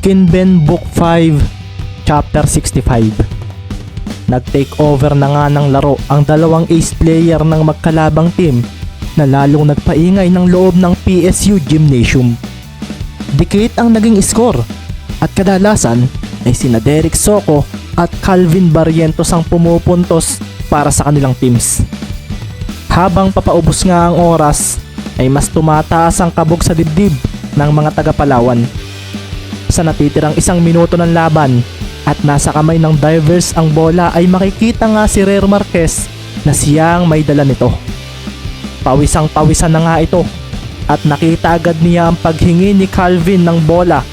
Kinben Book 5 Chapter 65. Nag-take over na nga ng laro ang dalawang ace player ng magkalabang team na lalong nagpaingay ng loob ng PSU Gymnasium. Dikit ang naging score at kadalasan ay sina Derek Soco at Calvin Barrientos ang pumupuntos para sa kanilang teams. Habang papaubos nga ang oras ay mas tumataas ang kabog sa dibdib ng mga taga-Palawan. Sa natitirang 1 minuto ng laban at nasa kamay ng Divers ang bola ay makikita nga si Rare Marquez na siyang may dala nito. Pawisang pawisan na nga ito at nakita agad niya ang paghingi ni Calvin ng bola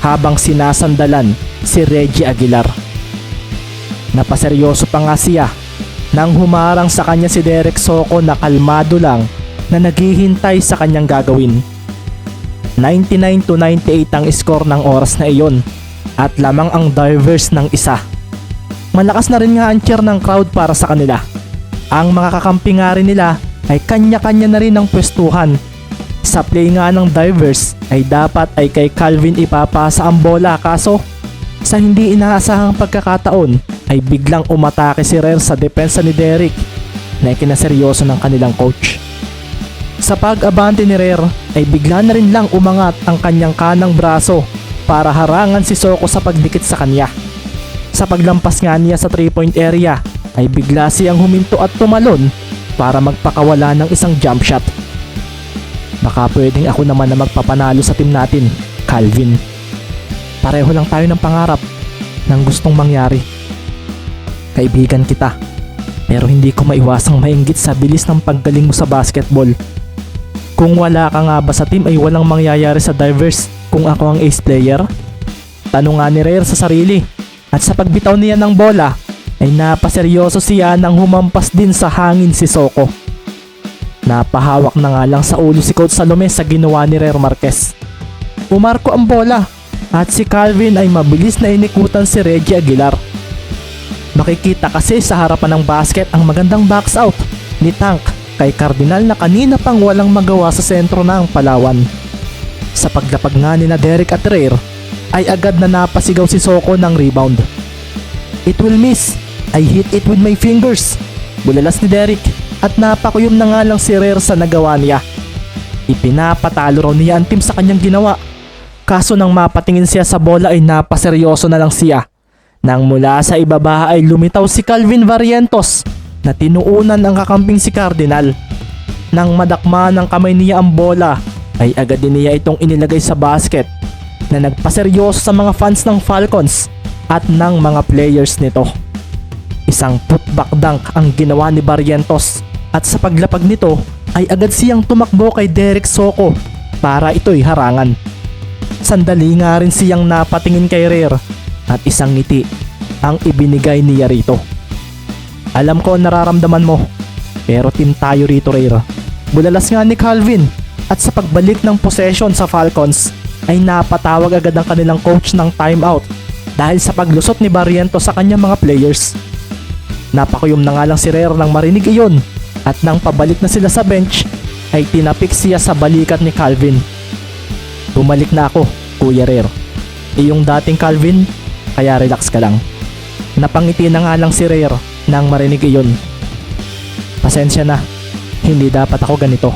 habang sinasandalan si Reggie Aguilar. Napaseryoso pa nga siya nang humarang sa kanya si Derek Soco na kalmado lang na naghihintay sa kanyang gagawin. 99-98 ang score ng oras na iyon at lamang ang Divers ng isa. Malakas na rin nga ang cheer ng crowd para sa kanila. Ang mga kakampi nga rin nila ay kanya-kanya na rin ang pwestuhan. Sa play nga ng Divers ay dapat ay kay Calvin ipapasa ang bola, kaso sa hindi inaasahang pagkakataon ay biglang umatake si Rare sa depensa ni Derek na ikinaseryoso ng kanilang coach. Sa pag-abante ni Rare ay bigla na rin lang umangat ang kanyang kanang braso para harangan si Soco sa pagdikit sa kanya. Sa paglampas nga niya sa 3-point area ay bigla siyang huminto at tumalon para magpakawala ng isang jump shot. Baka pwedeng ako naman na magpapanalo sa team natin, Calvin. Pareho lang tayo ng pangarap ng gustong mangyari. Kaibigan kita, pero hindi ko maiwasang mainggit sa bilis ng paggaling mo sa basketball. Kung wala ka nga ba sa team ay walang mangyayari sa Divers kung ako ang ace player? Tanong nga ni Rare sa sarili at sa pagbitaw niya ng bola ay napaseryoso siya nang humampas din sa hangin si Soco. Napahawak na nga lang sa ulo si Coach Salome sa ginawa ni Rare Marquez. Umarko ang bola at si Calvin ay mabilis na inikutan si Reggie Aguilar. Makikita kasi sa harapan ng basket ang magandang box out ni Tank kay Cardinal na kanina pang walang magawa sa sentro ng Palawan. Sa paglapag nga ni na Derek at Rare ay agad na napasigaw si Soco ng rebound. It will miss, I hit it with my fingers, bulalas ni Derek at napakuyom na nga lang si Rare sa nagawa niya. Ipinapatalo raw niya ang team sa kanyang ginawa, kaso nang mapatingin siya sa bola ay napaseryoso na lang siya. Nang mula sa ibaba ay lumitaw si Calvin Barrientos na tinuunan ang kakamping si Cardinal. Nang madakma ng kamay niya ang bola ay agad din niya itong inilagay sa basket na nagpaseryoso sa mga fans ng Falcons at ng mga players nito. Isang putback dunk ang ginawa ni Barrientos at sa paglapag nito ay agad siyang tumakbo kay Derek Soco para ito'y harangan. Sandali nga rin siyang napatingin kay Rare at isang ngiti ang ibinigay niya rito. Alam ko ang nararamdaman mo, pero team tayo rito, Rare. Bulalas nga ni Calvin at sa pagbalik ng possession sa Falcons ay napatawag agad ang kanilang coach ng timeout dahil sa paglusot ni Barrientos sa kanyang mga players. Napakuyom na nga lang si Rare nang marinig iyon at nang pabalik na sila sa bench ay tinapik siya sa balikat ni Calvin. Bumalik na ako, Kuya Rare. Iyong dating Calvin, kaya relax ka lang. Napangiti na nga lang si Rare nang marinig iyon. Pasensya na, hindi dapat ako ganito.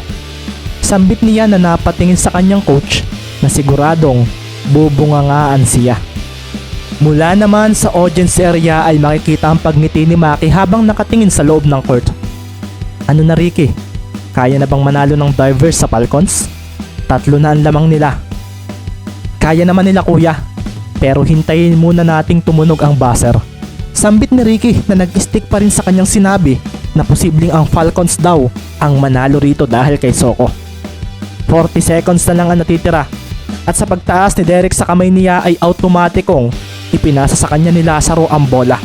Sambit niya na napatingin sa kanyang coach na siguradong bubungangaan siya. Mula naman sa audience area ay makikita ang pagngiti ni Maki habang nakatingin sa loob ng court. Ano na, Ricky? Kaya na bang manalo ng Divers sa Falcons? 3 na ang lamang nila. Kaya naman nila, kuya, pero hintayin muna nating tumunog ang buzzer. Sambit ni Ricky na nag-stick pa rin sa kanyang sinabi na posibleng ang Falcons daw ang manalo rito dahil kay Soco. 40 seconds na lang ang natitira at sa pagtaas ni Derek sa kamay niya ay automatikong ipinasa sa kanya ni Lazaro ang bola.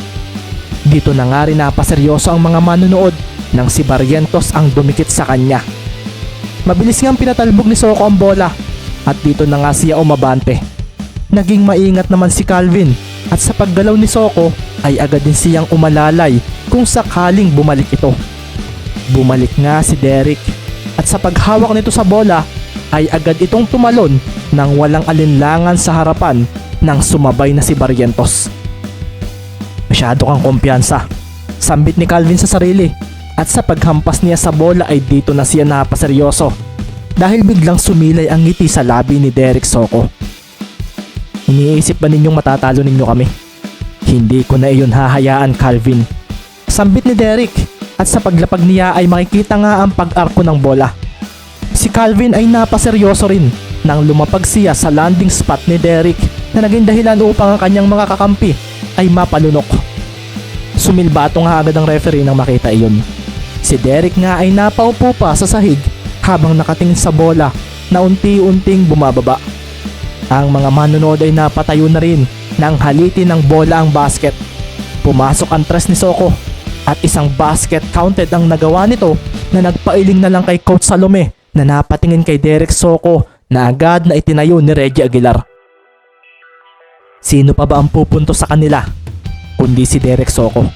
Dito na nga rin napaseryoso ang mga manunood nang si Barrientos ang dumikit sa kanya. Mabilis ngang pinatalbog ni Soco ang bola at dito na nga siya umabante. Naging maingat naman si Calvin at sa paggalaw ni Soco ay agad din siyang umalalay kung sakaling bumalik ito. Bumalik nga si Derek at sa paghawak nito sa bola ay agad itong tumalon nang walang alinlangan sa harapan nang sumabay na si Barrientos. Masyado kang kumpiyansa, sambit ni Calvin sa sarili, at sa paghampas niya sa bola ay dito na siya napaseryoso dahil biglang sumilay ang ngiti sa labi ni Derek Soko. Iniisip ba ninyong matatalo ninyo kami? Hindi ko na iyon hahayaan, Calvin. Sambit ni Derek, at sa paglapag niya ay makikita nga ang pag-arko ng bola. Si Calvin ay napaseryoso rin nang lumapag siya sa landing spot ni Derek na naging dahilan upang ang kanyang mga kakampi ay mapalunok. Sumilbato nga agad ang referee nang makita iyon. Si Derek nga ay napaupo pa sa sahig habang nakatingin sa bola na unti-unting bumababa. Ang mga manonood ay napatayo na rin nang halitin ng bola ang basket. Pumasok ang tres ni Soko at isang basket counted ang nagawa nito na nagpailing na lang kay Coach Salome na napatingin kay Derek Soko na agad na itinayo ni Reggie Aguilar. Sino pa ba ang pupunto sa kanila kundi si Derek Soko?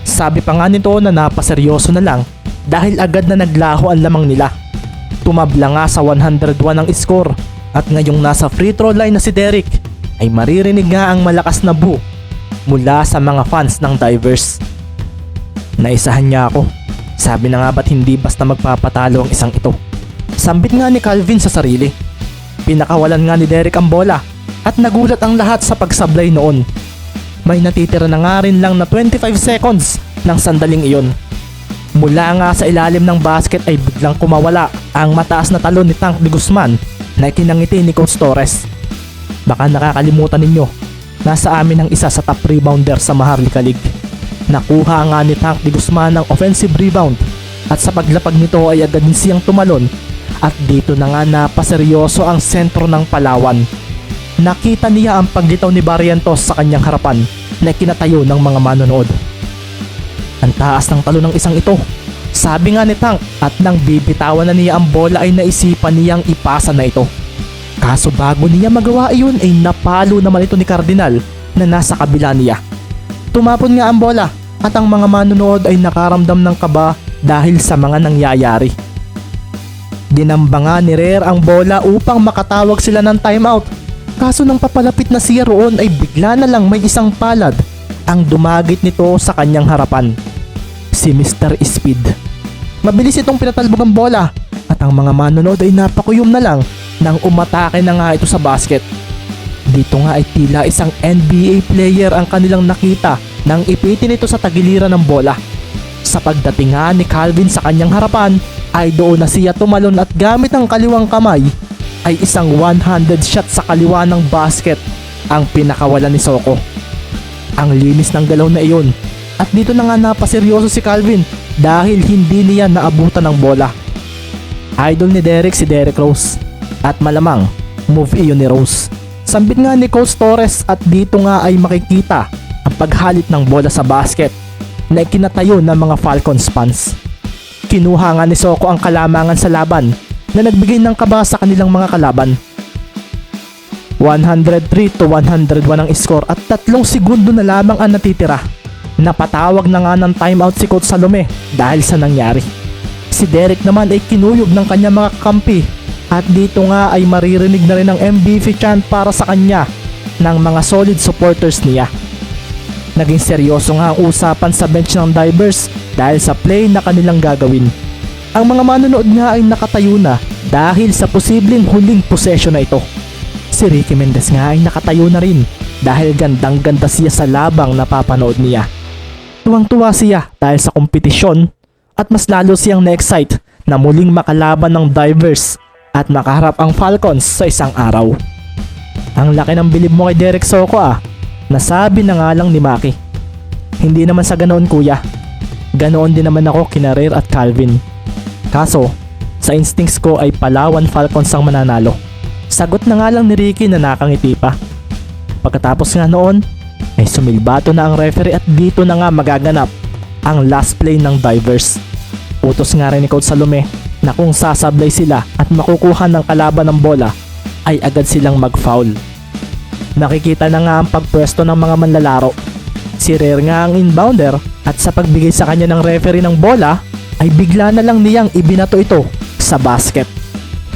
Sabi pa nga nito na napaseryoso na lang dahil agad na naglaho ang lamang nila. Tumabla nga sa 101 ang score at ngayong nasa free throw line na si Derek ay maririnig nga ang malakas na boo mula sa mga fans ng Divers. Naisahan niya ako. Sabi na nga ba't hindi basta magpapatalo ang isang ito? Sambit nga ni Calvin sa sarili. Pinakawalan nga ni Derek ang bola at nagulat ang lahat sa pagsablay noon. May natitira na nga rin lang na 25 seconds ng sandaling iyon. Mula nga sa ilalim ng basket ay biglang kumawala ang mataas na talon ni Tank de Guzman na kinangiti ni Coach Torres. Baka nakakalimutan ninyo, nasa amin ang isa sa top rebounder sa Maharlika League. Nakuha nga ni Tank de Guzman ang offensive rebound at sa paglapag nito ay agad din siyang tumalon at dito na nga napaseryoso ang sentro ng Palawan. Nakita niya ang paglitaw ni Barrientos sa kanyang harapan na kinatayo ng mga manonood. Ang taas ng talo ng isang ito, sabi nga ni Tank, at nang bibitawan na niya ang bola ay naisipan niyang ipasa na ito. Kaso bago niya magawa iyon ay napalo naman ito ni Cardinal na nasa kabila niya. Tumapon nga ang bola at ang mga manonood ay nakaramdam ng kaba dahil sa mga nangyayari. Dinamba nga ni Rare ang bola upang makatawag sila ng timeout. Kaso nang papalapit na siya roon ay bigla na lang may isang palad ang dumagit nito sa kanyang harapan. Si Mr. Speed. Mabilis itong pinatalbog ang bola at ang mga manonood ay napakuyom na lang nang umatake na nga ito sa basket. Dito nga ay tila isang NBA player ang kanilang nakita nang ipitin ito sa tagiliran ng bola. Sa pagdating nga ni Calvin sa kanyang harapan ay doon na siya tumalon at gamit ang kaliwang kamay ay isang one-handed shot sa kaliwa ng basket ang pinakawalan ni Soko. Ang linis ng galaw na iyon at dito na nga napaseryoso si Calvin dahil hindi niya naabutan ng bola. Idol ni Derek si Derrick Rose at malamang move iyon ni Rose. Sambit nga ni Coach Torres at dito nga ay makikita ang paghalit ng bola sa basket na ikinatayo ng mga Falcons fans. Kinuha nga ni Soko ang kalamangan sa laban na nagbigay ng kaba sa kanilang mga kalaban. 103-101 ang score at 3 segundo na lamang ang natitira. Napatawag na nga ng timeout si Coach Salome dahil sa nangyari. Si Derek naman ay kinuyog ng kanyang mga kakampi at dito nga ay maririnig na rin ang MVP chant para sa kanya ng mga solid supporters niya. Naging seryoso nga ang usapan sa bench ng Divers dahil sa play na kanilang gagawin. Ang mga manonood nga ay nakatayo na dahil sa posibleng huling possession na ito. Si Ricky Mendez nga ay nakatayo na rin dahil gandang-ganda siya sa labang napapanood niya. Tuwang-tuwa siya dahil sa kompetisyon at mas lalo siyang na-excite na muling makalaban ng Divers at makaharap ang Falcons sa isang araw. Ang laki ng bilib mo kay Derek Soko nasabi na nga lang ni Maki. Hindi naman sa ganoon kuya. Ganoon din naman ako kina Rare at Calvin. Kaso, sa instincts ko ay Palawan Falcons ang mananalo. Sagot na nga lang ni Ricky na nakangiti pa. Pagkatapos nga noon, ay sumilbato na ang referee at dito na nga magaganap ang last play ng Divers. Utos nga rin ni Coach Salome na kung sasablay sila at makukuha ng kalaban ng bola ay agad silang mag-foul. Nakikita na nga ang pagpwesto ng mga manlalaro. Si Rare nga ang inbounder at sa pagbigay sa kanya ng referee ng bola ay bigla na lang niyang ibinato ito sa basket.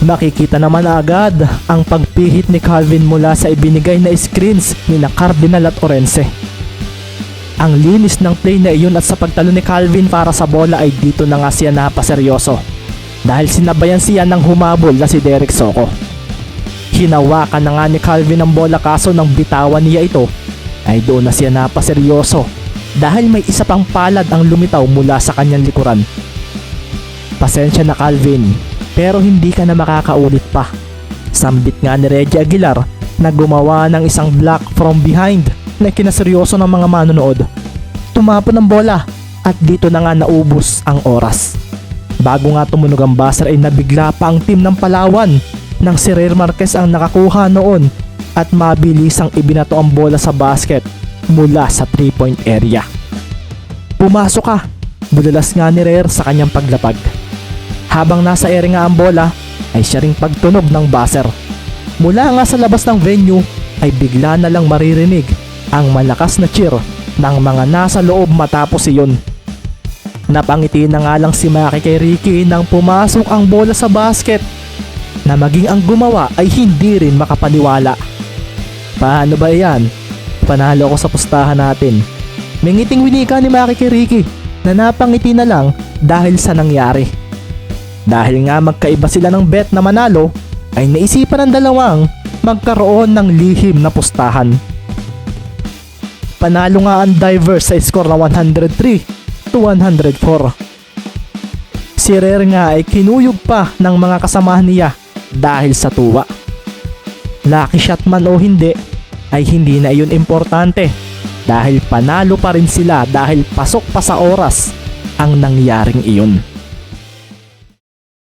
Makikita naman agad ang pagpihit ni Calvin mula sa ibinigay na screens ni na Cardinal at Orense. Ang linis ng play na iyon at sa pagtalo ni Calvin para sa bola ay dito na nga siya napaseryoso dahil sinabayan siya ng humabol na si Derek Soko. Hinawakan na nga ni Calvin ang bola kaso nang bitawan niya ito ay doon na siya napaseryoso dahil may isa pang palad ang lumitaw mula sa kanyang likuran. Pasensya na Calvin, pero hindi ka na makakaulit pa. Sambit nga ni Reggie Aguilar na gumawa ng isang block from behind na kinaseryoso ng mga manonood. Tumapon ang bola at dito na nga naubos ang oras. Bago nga tumunog ang buzzer ay nabigla pa ang team ng Palawan nang si Reyr Marquez ang nakakuha noon at mabilisang ibinato ang bola sa basket mula sa 3-point area. Pumasok ka! Bulalas nga ni Reyr sa kanyang paglapag. Habang nasa ere nga ang bola ay siya ring pagtunog ng buzzer. Mula nga sa labas ng venue ay bigla na lang maririnig ang malakas na cheer ng mga nasa loob matapos iyon. Napangiti na nga lang si Maki kay Ricky nang pumasok ang bola sa basket na maging ang gumawa ay hindi rin makapaniwala. Paano ba yan? Panalo ako sa pustahan natin. May ngiting winika ni Maki kay Ricky na napangiti na lang dahil sa nangyari. Dahil nga magkaiba sila ng bet na manalo ay naisipan ng dalawang magkaroon ng lihim na pustahan. Panalo nga ang Divers sa score na 103-104. Si Reyr nga ay kinuyog pa ng mga kasamahan niya dahil sa tuwa. Lucky shot man o hindi ay hindi na iyon importante dahil panalo pa rin sila dahil pasok pa sa oras ang nangyaring iyon.